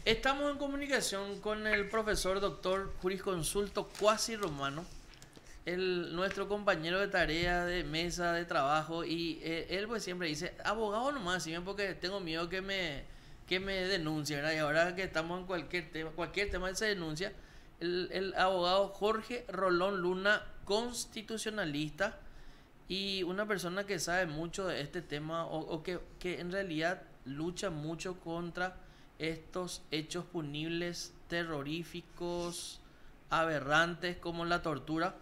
Estamos en comunicación con el profesor doctor jurisconsulto Cuasi Romano, nuestro compañero de tarea, de mesa, de trabajo, y él pues siempre dice, abogado nomás, si bien porque tengo miedo que me denuncie, ¿verdad? Y ahora que estamos en cualquier tema que se denuncia, el abogado Jorge Rolón Luna, constitucionalista, y una persona que sabe mucho de este tema o que en realidad lucha mucho contra estos hechos punibles, terroríficos, aberrantes como la tortura.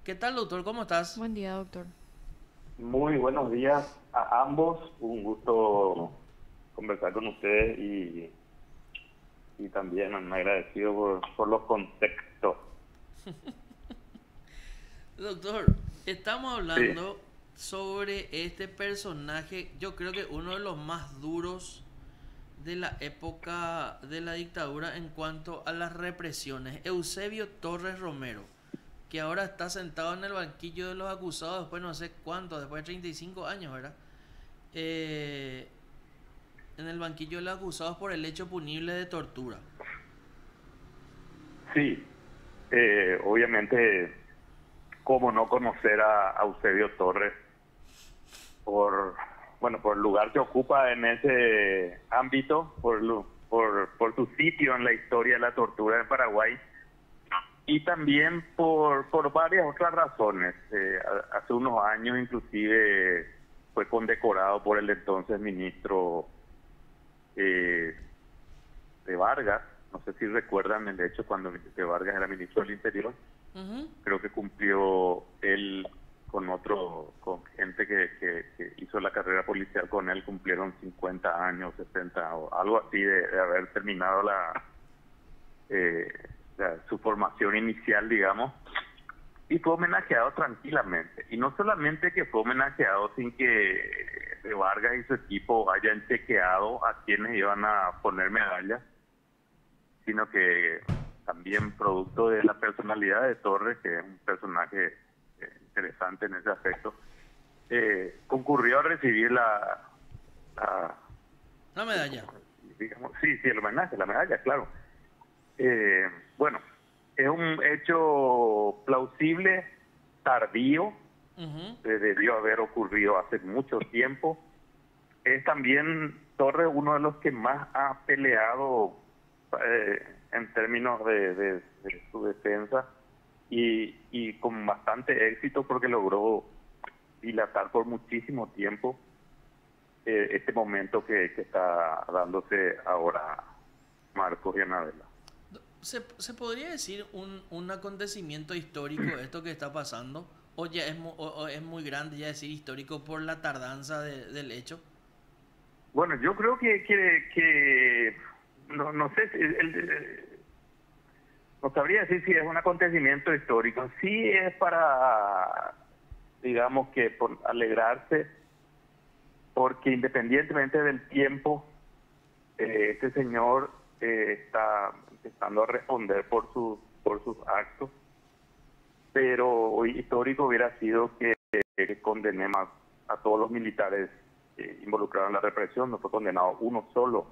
¿Qué tal, doctor? ¿Cómo estás? Buen día, doctor. Muy buenos días a ambos. Un gusto conversar con ustedes y también me agradecido por los contextos. Doctor, estamos Sí, hablando sobre este personaje, yo creo que uno de los más duros de la época de la dictadura en cuanto a las represiones, Eusebio Torres Romero, que ahora está sentado en el banquillo de los acusados después no sé cuánto, después de 35 años, ¿verdad? Eh, en el banquillo de los acusados por el hecho punible de tortura. sí. Obviamente, cómo no conocer a Eusebio Torres por, bueno, por el lugar que ocupa en ese ámbito, por su sitio en la historia de la tortura en Paraguay. Y también por varias otras razones. Hace unos años inclusive fue condecorado por el entonces ministro eh, de Vargas. No sé si recuerdan el hecho cuando de Vargas era ministro del Interior. Ujú. Creo que cumplió él con gente que hizo la carrera policial con él, cumplieron 50 años, 60 o algo así de haber terminado eh, su formación inicial, digamos, y fue homenajeado tranquilamente. Y no solamente que fue homenajeado sin que de Vargas y su equipo hayan chequeado a quienes iban a poner medallas, sino que también producto de la personalidad de Torres, que es un personaje interesante en ese aspecto, concurrió a recibir la, La medalla. digamos, sí, el homenaje, la medalla, claro. Eh, bueno, es un hecho plausible, tardío, Ujú. debió haber ocurrido hace mucho tiempo. Es también Torres uno de los que más ha peleado en términos de su defensa y con bastante éxito porque logró dilatar por muchísimo tiempo este momento que está dándose ahora Marcos y Anabela. ¿Se podría decir un acontecimiento histórico esto que está pasando? ¿O ya o es muy grande ya decir histórico por la tardanza del hecho? Bueno, yo creo que no sé, no sabría decir si es un acontecimiento histórico. Sí es para, digamos que por alegrarse, porque independientemente del tiempo, este señor está empezando a responder por sus actos, pero histórico hubiera sido que condenemos a todos los militares involucrados en la represión. No fue condenado uno solo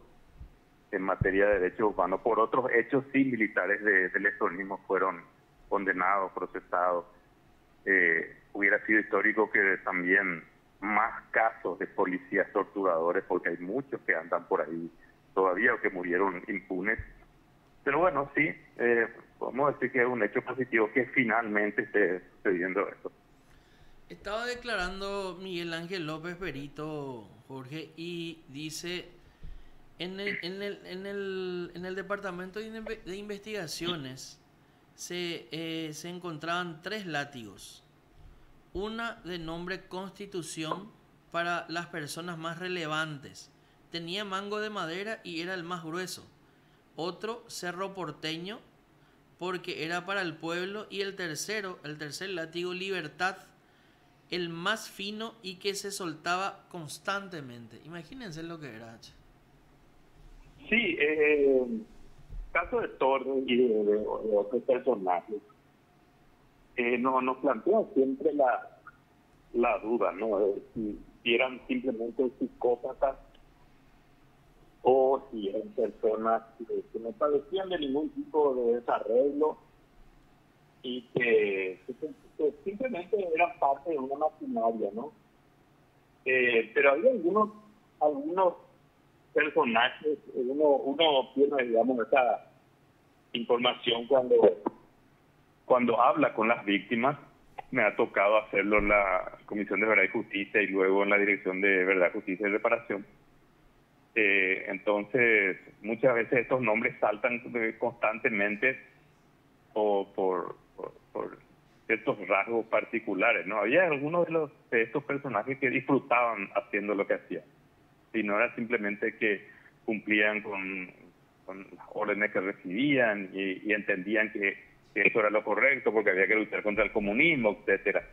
en materia de derechos humanos. Por otros hechos sí, militares del extremismo fueron condenados, procesados. Hubiera sido histórico que también más casos de policías torturadores, porque hay muchos que andan por ahí todavía o que murieron impunes. Pero bueno, sí, podemos decir que es un hecho positivo que finalmente esté sucediendo esto. Estaba declarando Miguel Ángel López Perito, Jorge, y dice, en el departamento de investigaciones se encontraban tres látigos. Una de nombre Constitución para las personas más relevantes. Tenía mango de madera y era el más grueso. Otro Cerro Porteño porque era para el pueblo. Y el tercer látigo Libertad, el más fino y que se soltaba constantemente. Imagínense lo que era. Sí, caso de Torres y de otros personajes, nos plantea siempre la duda, ¿no? Si eran simplemente psicópatas o y eran personas que no padecían de ningún tipo de desarreglo y que simplemente eran parte de una maquinaria, ¿no? Pero había algunos personajes, uno tiene, digamos, esa información cuando habla con las víctimas. Me ha tocado hacerlo en la Comisión de Verdad y Justicia y luego en la Dirección de Verdad, Justicia y Reparación. Entonces, muchas veces estos nombres saltan constantemente por ciertos rasgos particulares, ¿no? Había algunos de estos personajes que disfrutaban haciendo lo que hacían. Y no era simplemente que cumplían con las órdenes que recibían y entendían que eso era lo correcto porque había que luchar contra el comunismo, etcétera.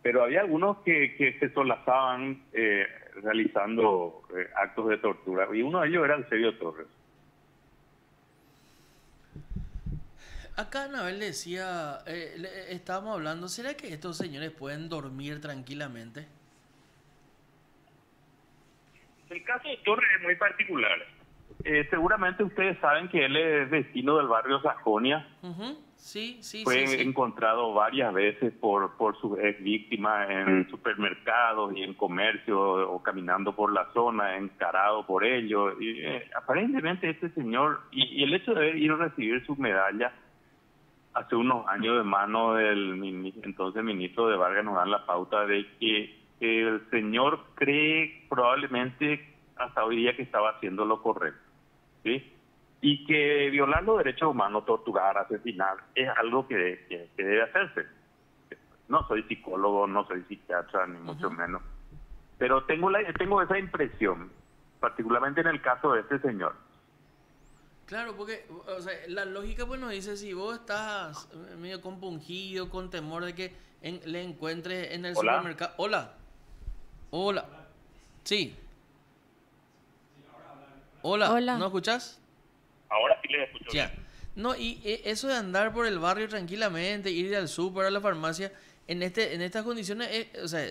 Pero había algunos que se solazaban realizando actos de tortura, y uno de ellos era Eusebio Torres. Acá Anabel decía, estábamos hablando, ¿será que estos señores pueden dormir tranquilamente? El caso de Torres es muy particular. Seguramente ustedes saben que él es vecino del barrio Sajonia. Sí, sí, Fue sí. encontrado varias veces por sus ex víctimas en supermercados y en comercio o caminando por la zona, encarado por ellos. Y, aparentemente este señor, y el hecho de ir a recibir su medalla hace unos años de mano del entonces ministro de Vargas, nos dan la pauta de que el señor cree probablemente hasta hoy día que estaba haciendo lo correcto, ¿sí? Y que violar los derechos humanos, torturar, asesinar, es algo que debe hacerse. No soy psicólogo, no soy psiquiatra, ni mucho menos, pero tengo esa impresión, particularmente en el caso de este señor. Claro, porque o sea, la lógica pues nos dice, si vos estás medio compungido, con temor de que le encuentres en el supermercado... Hola. Hola. Sí. Hola. ¿No escuchás? Ahora sí les escucho Ya. bien. No, y eso de andar por el barrio tranquilamente, ir al súper, a la farmacia, en estas condiciones, o sea,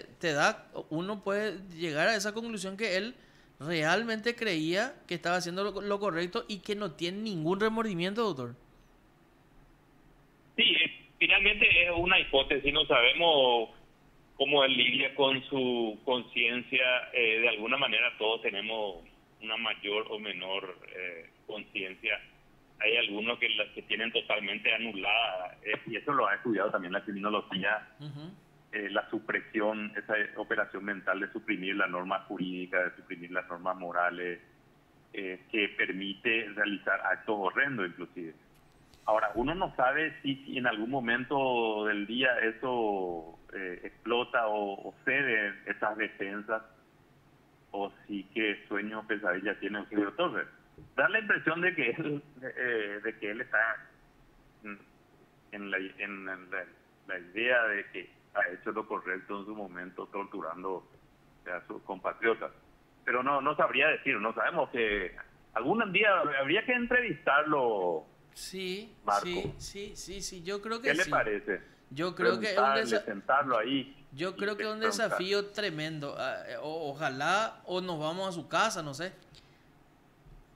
uno puede llegar a esa conclusión que él realmente creía que estaba haciendo lo correcto y que no tiene ningún remordimiento, doctor. Sí, finalmente es una hipótesis, no sabemos cómo él lidia con su conciencia. De alguna manera todos tenemos una mayor o menor conciencia. Hay algunos que las que tienen totalmente anulada, y eso lo ha estudiado también la criminología, la supresión, esa operación mental de suprimir la norma jurídica, de suprimir las normas morales, que permite realizar actos horrendos inclusive. Ahora, uno no sabe si en algún momento del día eso explota o cede esas defensas, o si que sueño o pesadilla tiene Eusebio Torres. Da la impresión de que él está en la idea de que ha hecho lo correcto en su momento, torturando a sus compatriotas. Pero no sabría decir, no sabemos que algún día habría que entrevistarlo. Sí, Marco. sí, yo creo que ¿Qué le sí. parece? Yo creo que es un sentarlo ahí. Yo creo que es un desafío tremendo. Ojalá o nos vamos a su casa, no sé.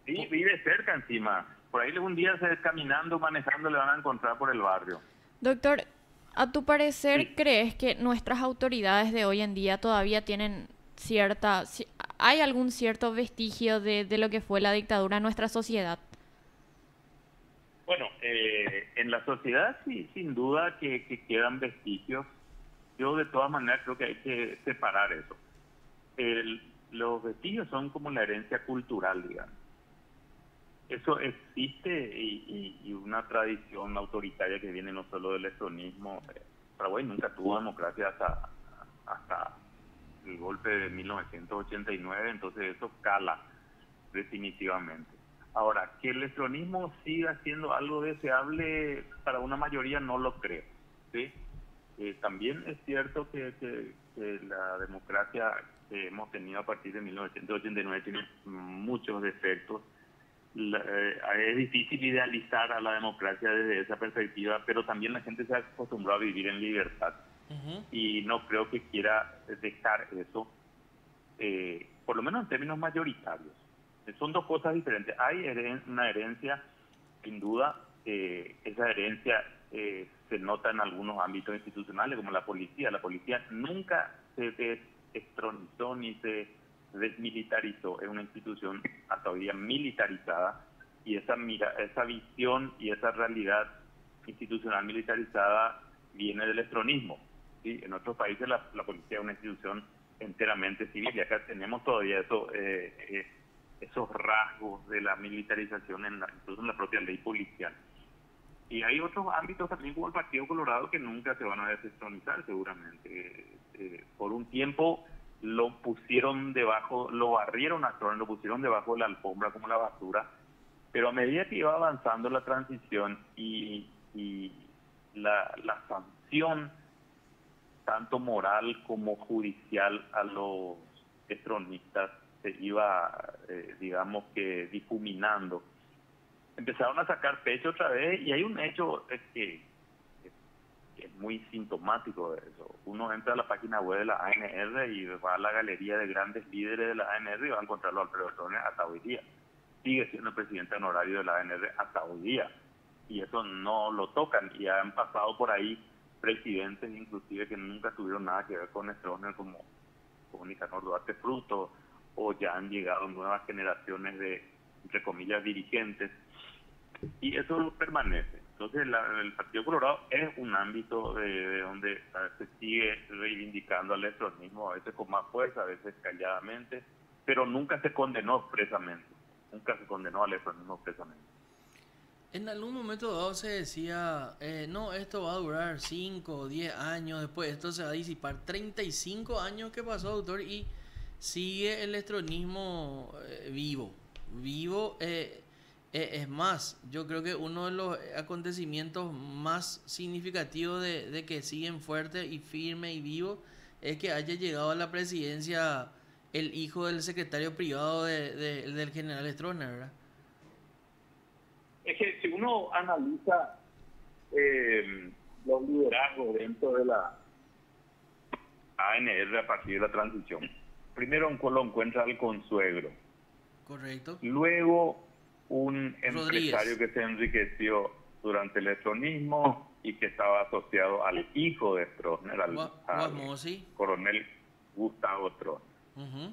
Sí, vive cerca encima. Por ahí algún día caminando, manejando, le van a encontrar por el barrio. Doctor, ¿a tu parecer Sí. crees que nuestras autoridades de hoy en día todavía tienen hay algún cierto vestigio de lo que fue la dictadura en nuestra sociedad? Bueno, en la sociedad sí, sin duda que quedan vestigios. Yo de todas maneras creo que hay que separar eso. Los vestigios son como la herencia cultural, digamos. Eso existe y una tradición autoritaria que viene no solo del estronismo. Paraguay nunca tuvo democracia hasta el golpe de 1989, entonces eso cala definitivamente. Ahora, que el estronismo siga siendo algo deseable para una mayoría no lo creo, ¿sí? También es cierto que la democracia que hemos tenido a partir de 1989 tiene muchos defectos. Es difícil idealizar a la democracia desde esa perspectiva, pero también la gente se acostumbró a vivir en libertad y no creo que quiera dejar eso, por lo menos en términos mayoritarios. Son dos cosas diferentes. Hay una herencia, sin duda, esa herencia se nota en algunos ámbitos institucionales, como la policía. La policía nunca se desestronizó ni se desmilitarizó. Es una institución hasta hoy día militarizada, y esa visión y esa realidad institucional militarizada viene del estronismo, ¿sí? En otros países la policía es una institución enteramente civil, y acá tenemos todavía esos rasgos de la militarización incluso en la propia ley policial. Y hay otros ámbitos también, como el Partido Colorado, que nunca se van a desestronizar seguramente. Por un tiempo lo barrieron a Stroessner, lo pusieron debajo de la alfombra como la basura, pero a medida que iba avanzando la transición y la sanción, tanto moral como judicial, a los estronistas se iba, digamos que, difuminando, empezaron a sacar pecho otra vez, y hay un hecho que es muy sintomático de eso. Uno entra a la página web de la ANR y va a la galería de grandes líderes de la ANR y va a encontrarlo a Alfredo Stroessner hasta hoy día. Sigue siendo el presidente honorario de la ANR hasta hoy día, y eso no lo tocan, y han pasado por ahí presidentes inclusive que nunca tuvieron nada que ver con Stroessner, como Nicanor Duarte Fruto, o ya han llegado nuevas generaciones de, entre comillas, dirigentes, y eso permanece. Entonces el Partido Colorado es un ámbito de donde se sigue reivindicando al estronismo, a veces con más fuerza, a veces calladamente, pero nunca se condenó expresamente. Nunca se condenó al estronismo expresamente. En algún momento dado se decía, no, esto va a durar 5 o 10 años, después esto se va a disipar. 35 años que pasó, doctor, y sigue el estronismo vivo. Vivo, es más, yo creo que uno de los acontecimientos más significativos de que siguen fuerte y firme y vivo es que haya llegado a la presidencia el hijo del secretario privado del general Stroessner, ¿verdad? Es que si uno analiza los liderazgos dentro de la ANR a partir de la transición, primero lo encuentra el consuegro. Correcto. Luego un Rodríguez, empresario que se enriqueció durante el estronismo y que estaba asociado al hijo de Stroessner, al coronel Gustavo Stroessner. Uh-huh.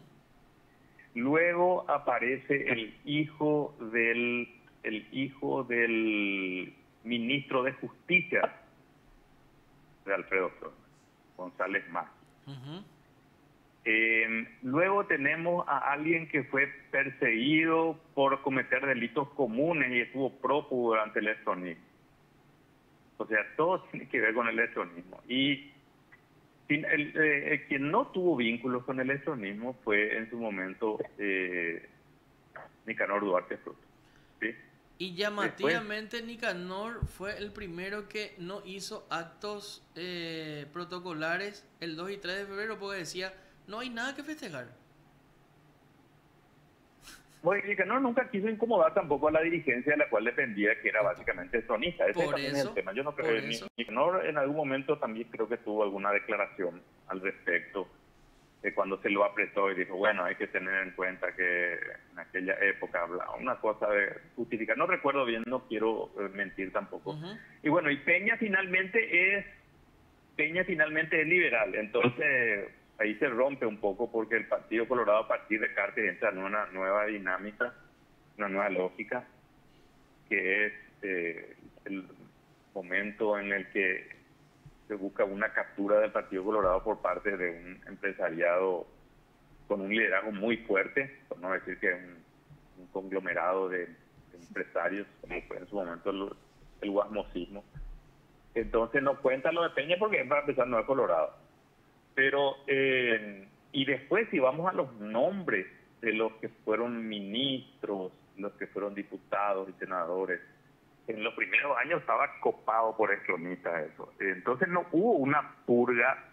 Luego aparece el hijo del ministro de Justicia de Alfredo Stroessner, González Mas. Uh-huh. Luego tenemos a alguien que fue perseguido por cometer delitos comunes y estuvo prófugo durante el estronismo. O sea, todo tiene que ver con el estronismo. Y quien no tuvo vínculos con el estronismo fue en su momento Nicanor Duarte Fruto, ¿sí? Y llamativamente Nicanor fue el primero que no hizo actos protocolares el 2 y 3 de febrero porque decía, no hay nada que festejar. Bueno, Nicanor nunca quiso incomodar tampoco a la dirigencia de la cual dependía, que era básicamente estronista. Ese también es el tema. Yo no creo que Nicanor en algún momento también creo que tuvo alguna declaración al respecto, cuando se lo apretó y dijo, bueno, hay que tener en cuenta que en aquella época hablaba una cosa de justificar. No recuerdo bien, no quiero mentir tampoco. Uh-huh. Y bueno, y Peña finalmente es liberal, entonces ahí se rompe un poco porque el Partido Colorado a partir de Carter entra en una nueva dinámica, una nueva lógica, que es el momento en el que se busca una captura del Partido Colorado por parte de un empresariado con un liderazgo muy fuerte, por no decir que es un conglomerado de empresarios, como fue en su momento el guasmosismo. Entonces no cuenta lo de Peña porque va a empezar no es Colorado. Pero, y después si vamos a los nombres de los que fueron ministros, los que fueron diputados y senadores, en los primeros años estaba copado por estronistas eso. Entonces no hubo una purga,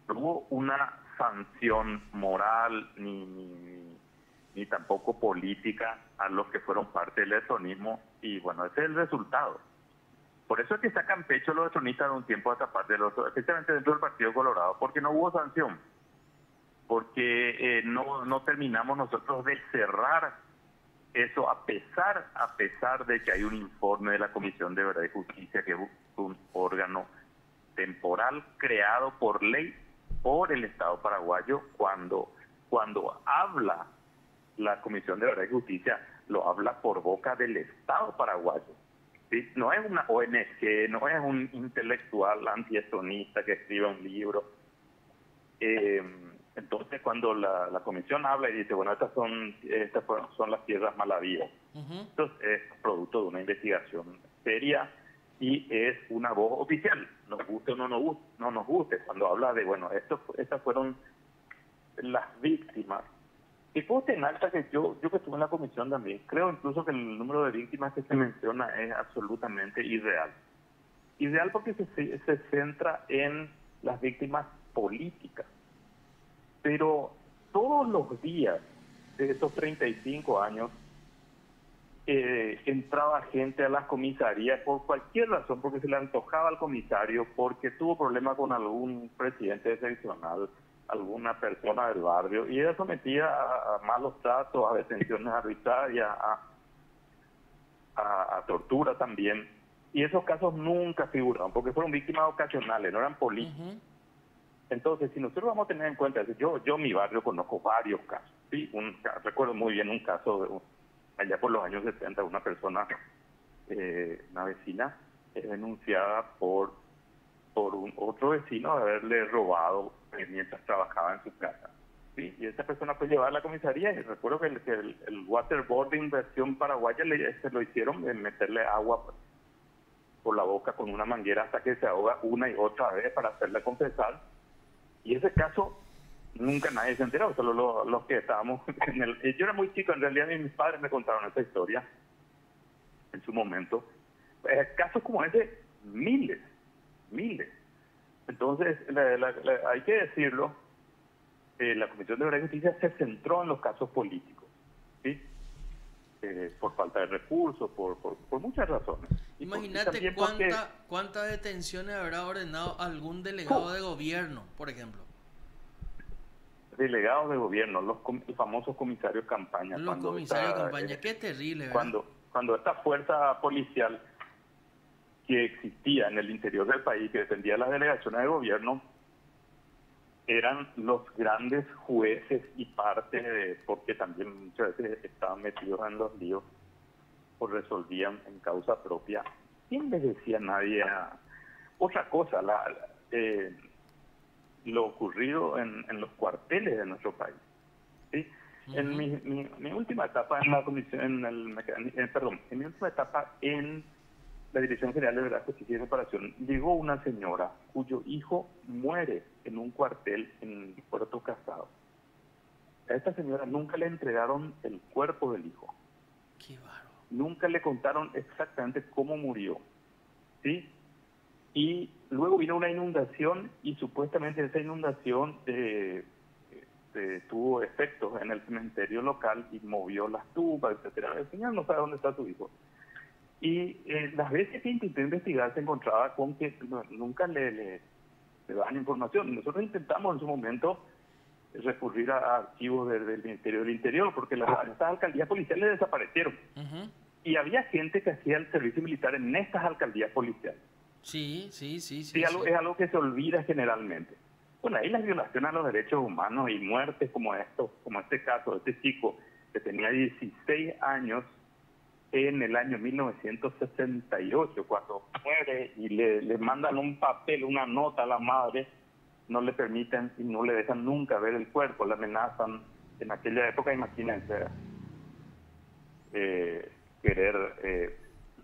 no hubo una sanción moral ni tampoco política a los que fueron parte del estronismo, y bueno, ese es el resultado. Por eso es que sacan pecho los estronistas de un tiempo a esta parte, especialmente dentro del Partido Colorado, porque no hubo sanción, porque no terminamos nosotros de cerrar Eso a pesar de que hay un informe de la Comisión de Verdad y Justicia, que es un órgano temporal creado por ley por el Estado paraguayo. Cuando habla la Comisión de Verdad y Justicia, lo habla por boca del Estado paraguayo, ¿sí? No es una ONG, no es un intelectual antiestonista que escriba un libro. Entonces, cuando la comisión habla y dice, bueno, estas son las tierras malavías, entonces es producto de una investigación seria y es una voz oficial, nos guste o no nos guste, cuando habla de, bueno, estas fueron las víctimas. Y puedo tener alta que yo que estuve en la comisión también, creo incluso que el número de víctimas que se menciona es absolutamente irreal. Irreal porque se centra en las víctimas políticas. Pero todos los días de esos 35 años entraba gente a las comisarías por cualquier razón, porque se le antojaba al comisario, porque tuvo problemas con algún presidente seccional, alguna persona del barrio, y era sometida a malos tratos, a detenciones arbitrarias, a tortura también. Y esos casos nunca figuraron, porque fueron víctimas ocasionales, no eran políticos. Entonces, si nosotros vamos a tener en cuenta, yo en mi barrio conozco varios casos, ¿sí? Recuerdo muy bien un caso allá por los años 70, una persona, una vecina, denunciada por otro vecino de haberle robado mientras trabajaba en su casa, ¿sí? Y esa persona fue llevada a la comisaría, y recuerdo que el waterboarding versión paraguaya se lo hicieron de meterle agua por la boca con una manguera hasta que se ahoga una y otra vez para hacerle confesar. Y ese caso nunca nadie se enteró, solo los que estábamos en el... Yo era muy chico, en realidad mis padres me contaron esa historia en su momento. Casos como ese, miles. Entonces, hay que decirlo, la Comisión de Verdad y Justicia se centró en los casos políticos, ¿sí? Por falta de recursos, por muchas razones. Imagínate cuántas detenciones habrá ordenado algún delegado de gobierno, por ejemplo. Delegados de gobierno, los famosos comisarios campaña. Los comisarios de campaña, qué terrible, ¿verdad? Cuando esta fuerza policial que existía en el interior del país, que defendía las delegaciones de gobierno, eran los grandes jueces y parte porque también muchas veces estaban metidos en los líos o resolvían en causa propia. ¿Quién le decía a nadie? Otra cosa, lo ocurrido en los cuarteles de nuestro país, ¿sí? En mi última etapa en la comisión, en mi última etapa en la Dirección General de Verdad, Justicia y Reparación, llegó una señora cuyo hijo muere en un cuartel en Puerto Casado. A esta señora nunca le entregaron el cuerpo del hijo. Qué bárbaro. Nunca le contaron exactamente cómo murió, ¿sí? Y luego vino una inundación y supuestamente esa inundación tuvo efectos en el cementerio local y movió las tumbas, etcétera. El señor no sabe dónde está su hijo. Y las veces que intenté investigar se encontraba con que nunca le daban información. Nosotros intentamos en su momento recurrir a archivos del Ministerio del Interior, porque estas alcaldías policiales desaparecieron. Y había gente que hacía el servicio militar en estas alcaldías policiales. Sí. Es algo que se olvida generalmente. Bueno, ahí las violaciones a los derechos humanos y muertes como este caso de este chico que tenía 16 años en el año 1968, cuando muere y le mandan un papel, una nota a la madre, no le permiten y no le dejan nunca ver el cuerpo, le amenazan. En aquella época, imagínense, querer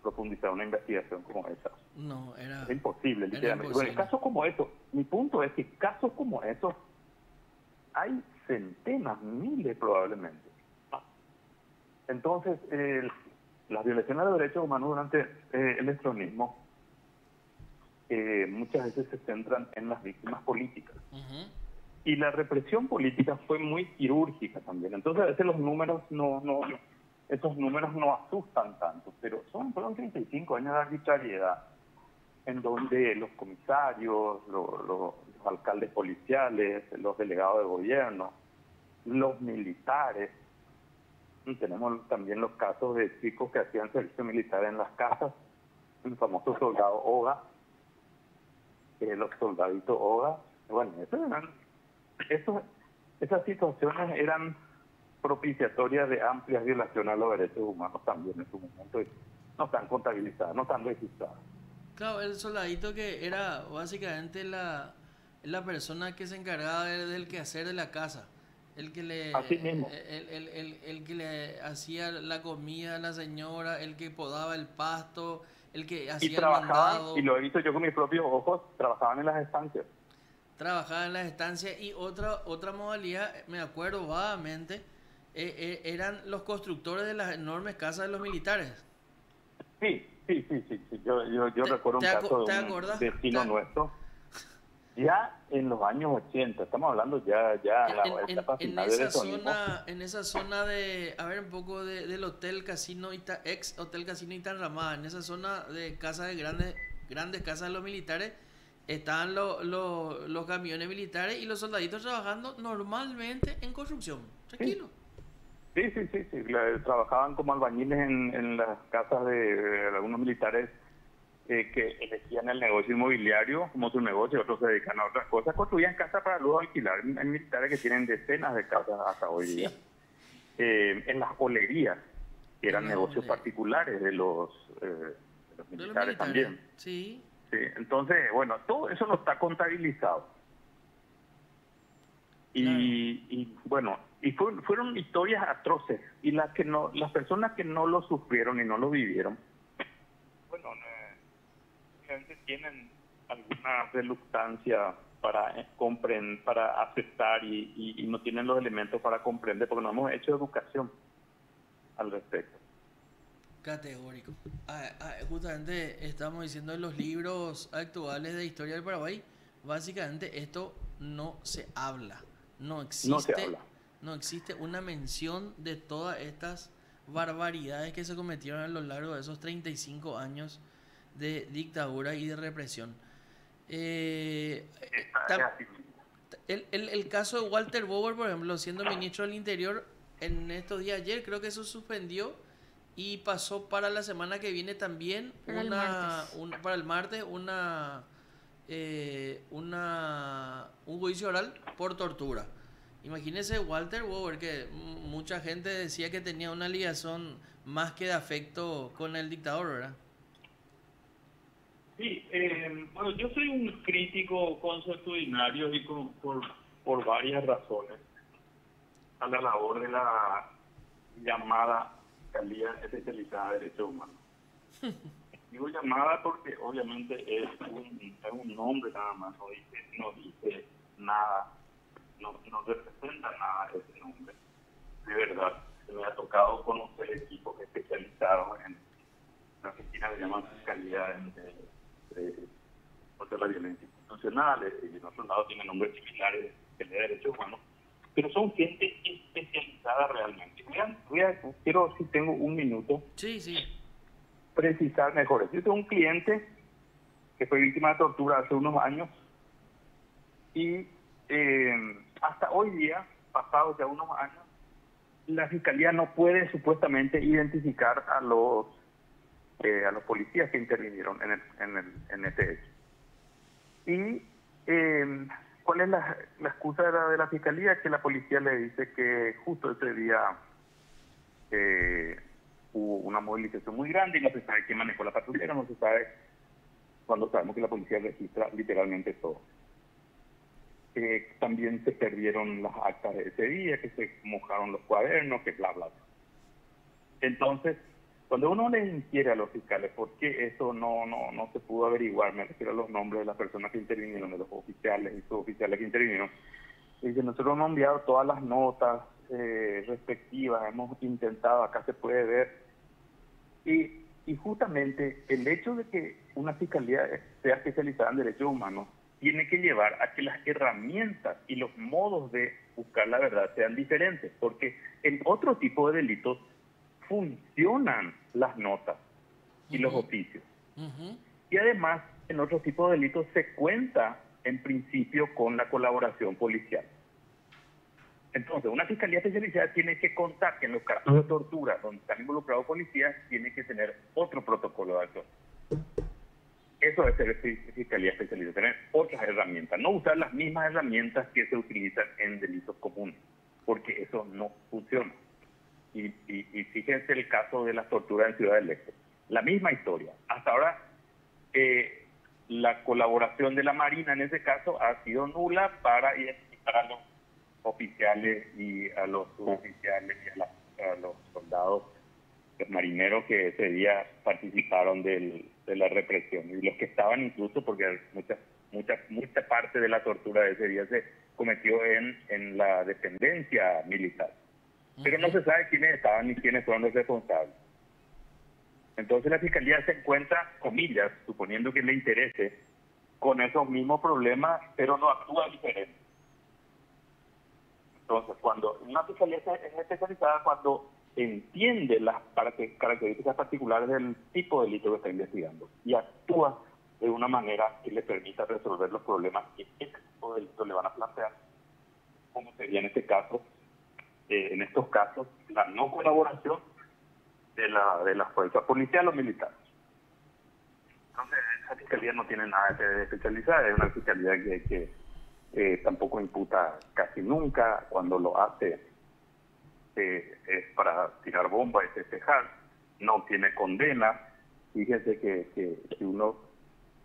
profundizar una investigación como esa. No, era imposible, literalmente. Bueno, casos como estos, mi punto es que casos como estos hay centenas, miles probablemente. Entonces, las violaciones de los derechos humanos durante el estronismo muchas veces se centran en las víctimas políticas. Y la represión política fue muy quirúrgica también. Entonces, a veces los números esos números no asustan tanto, pero fueron 35 años de arbitrariedad en donde los comisarios, los alcaldes policiales, los delegados de gobierno, los militares, Y tenemos también los casos de chicos que hacían servicio militar en las casas, el famoso soldado Oga, los soldaditos Oga. Bueno, esas situaciones eran propiciatorias de amplias violaciones a los derechos humanos también en su momento, y no están contabilizadas, no están registradas. Claro, el soldadito que era básicamente la persona que se encargaba del quehacer de la casa, el que le, Así mismo. el que le hacía la comida a la señora, el que podaba el pasto, el que Y hacía el trabajaban, mandado, y lo he visto yo con mis propios ojos, trabajaban en las estancias. trabajaba en las estancias. Y otra modalidad, me acuerdo vagamente, eran los constructores de las enormes casas de los militares. Sí. Yo recuerdo un ¿Te caso te de un acordás? vecino nuestro, ya en los años 80, estamos hablando ya en la etapa En final del esa sonismo. en esa zona de, a ver, un poco del Hotel Casino ex Hotel Casino Itanramá, en esa zona de casas de grandes casas de los militares, estaban los camiones militares y los soldaditos trabajando normalmente en construcción, tranquilo. Sí. Trabajaban como albañiles en las casas de algunos militares que elegían el negocio inmobiliario como su negocio, otros se dedican a otras cosas, construían casas para luego alquilar. Hay militares que tienen decenas de casas hasta hoy día. En las olerías, que eran negocios particulares de los militares también. Sí. Sí, entonces, bueno, todo eso no está contabilizado. Y bueno, fueron historias atroces, y las personas que no lo sufrieron y no lo vivieron, bueno, obviamente tienen alguna reluctancia para comprender, para aceptar, y no tienen los elementos para comprender, porque no hemos hecho educación al respecto. Categórico. Justamente estamos diciendo en los libros actuales de historia del Paraguay, básicamente esto no se habla. No existe una mención de todas estas barbaridades que se cometieron a lo largo de esos 35 años de dictadura y de represión. El caso de Walter Bower, por ejemplo, siendo ministro del Interior, en estos días ayer creo que eso suspendió y pasó para la semana que viene también, para el martes, un juicio oral por tortura. Imagínese Walter Bower, que mucha gente decía que tenía una ligación más que de afecto con el dictador, ¿verdad? Sí, bueno, yo soy un crítico consuetudinario y por varias razones a la labor de la llamada Fiscalía Especializada de Derechos Humanos. Digo llamada porque obviamente es un nombre nada más, no dice nada, no representa nada ese nombre. De verdad, se me ha tocado conocer equipos especializados en Argentina, que llaman Fiscalía contra la violencia institucional, y en otros lados tienen nombres similares que de derechos humanos, pero son gente especializada realmente. Quiero, si tengo un minuto, precisar mejor. Yo tengo un cliente que fue víctima de tortura hace unos años, y hasta hoy día, pasados ya unos años, la Fiscalía no puede supuestamente identificar a los policías que intervinieron en este hecho. Y ¿cuál es la excusa de la Fiscalía? Que la policía le dice que justo ese día hubo una movilización muy grande y no se sabe quién manejó la patrullera, no se sabe, cuando sabemos que la policía registra literalmente todo. También se perdieron las actas de ese día, que se mojaron los cuadernos, que bla, bla, bla. Entonces, cuando uno les inquiere a los fiscales por qué eso no se pudo averiguar, me refiero a los nombres de las personas que intervinieron, de los oficiales y suboficiales que intervinieron, dicen, nosotros hemos enviado todas las notas respectivas, hemos intentado, acá se puede ver, y justamente el hecho de que una fiscalía sea especializada en derechos humanos tiene que llevar a que las herramientas y los modos de buscar la verdad sean diferentes, porque en otro tipo de delitos funcionan las notas y los oficios. Y además, en otro tipo de delitos se cuenta, en principio, con la colaboración policial. Entonces, una fiscalía especializada tiene que contar que en los casos de tortura donde están involucrados policías, tiene que tener otro protocolo de actuación. Eso es ser fiscalía especializada, tener otras herramientas, no usar las mismas herramientas que se utilizan en delitos comunes, porque eso no funciona. Y fíjense el caso de las torturas en Ciudad del Este. La misma historia. Hasta ahora, la colaboración de la Marina en ese caso ha sido nula para identificar a los oficiales y a los suboficiales y a los soldados, los marineros que ese día participaron de la represión. Y los que estaban incluso, porque mucha parte de la tortura de ese día se cometió en la dependencia militar. Pero no se sabe quiénes estaban ni quiénes fueron los responsables. Entonces la Fiscalía se encuentra, comillas, suponiendo que le interese, con esos mismos problemas, pero no actúa diferente. Entonces, cuando una Fiscalía es especializada, cuando entiende las características particulares del tipo de delito que está investigando y actúa de una manera que le permita resolver los problemas que ese tipo de delito le van a plantear, como sería en este caso, en estos casos, la no colaboración de la fuerza policial o militar. Entonces, esa fiscalía no tiene nada de especializada, es una fiscalía que tampoco imputa casi nunca. Cuando lo hace es para tirar bombas y festejar, no tiene condena. Fíjese que si uno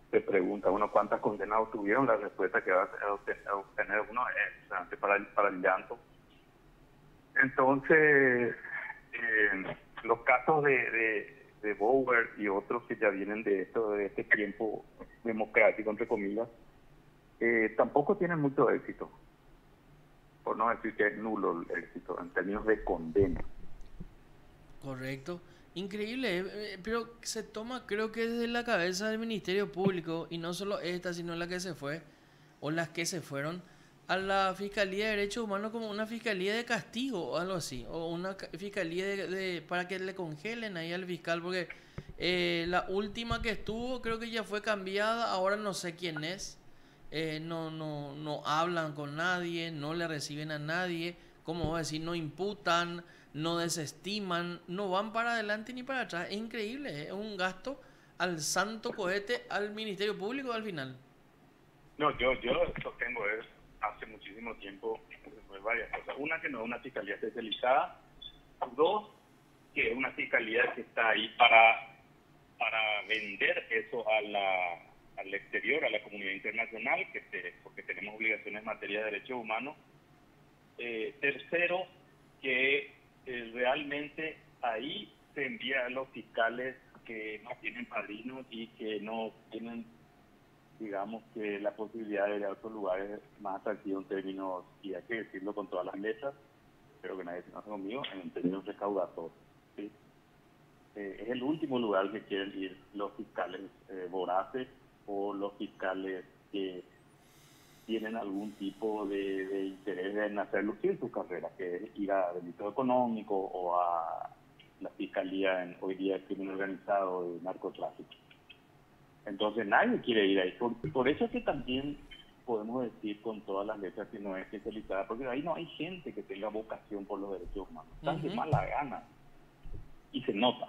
se pregunta cuántas condenas obtuvieron, la respuesta que va a obtener uno es para el llanto. Entonces, los casos de Bower y otros que ya vienen de este tiempo democrático, entre comillas, tampoco tienen mucho éxito, por no decir que es nulo el éxito en términos de condena. Correcto. Increíble, pero se toma, creo que desde la cabeza del Ministerio Público, y no solo esta, sino la que se fue, o las que se fueron, a la Fiscalía de Derechos Humanos como una fiscalía de castigo o algo así, o una fiscalía para que le congelen ahí al fiscal, porque la última que estuvo creo que ya fue cambiada, ahora no sé quién es, no hablan con nadie, no le reciben a nadie, como vos decís, no imputan, no desestiman, no van para adelante ni para atrás. Es increíble, es un gasto al santo cohete al Ministerio Público al final. No, yo sostengo hace muchísimo tiempo varias cosas. Una, que no es una fiscalía especializada. Dos, que es una fiscalía que está ahí para vender eso al exterior, a la comunidad internacional, porque tenemos obligaciones en materia de derechos humanos. Tercero, que realmente ahí se envía a los fiscales que no tienen padrinos y que no tienen, digamos, que la posibilidad de ir a otros lugares más atractivos en términos, y hay que decirlo con todas las letras, pero que nadie se enoje conmigo, en términos recaudatorios, ¿sí? Es el último lugar que quieren ir los fiscales voraces o los fiscales que tienen algún tipo de interés en hacer lucir su carrera, que es ir a delito económico o a la fiscalía hoy día de crimen organizado, de narcotráfico. Entonces nadie quiere ir ahí. Por eso es que también podemos decir con todas las letras que no es especializada, porque ahí no hay gente que tenga vocación por los derechos humanos. Están de mala gana. Y se nota.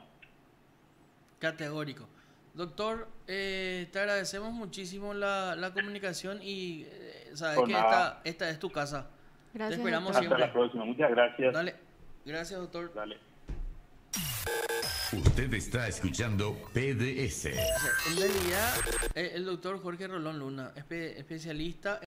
Categórico. Doctor, te agradecemos muchísimo la comunicación y sabes que esta es tu casa. Gracias, te esperamos doctor. siempre. Hasta la próxima. Muchas gracias. Dale. Gracias, doctor. Dale. Usted está escuchando PDS. En realidad, el doctor Jorge Rolón Luna, especialista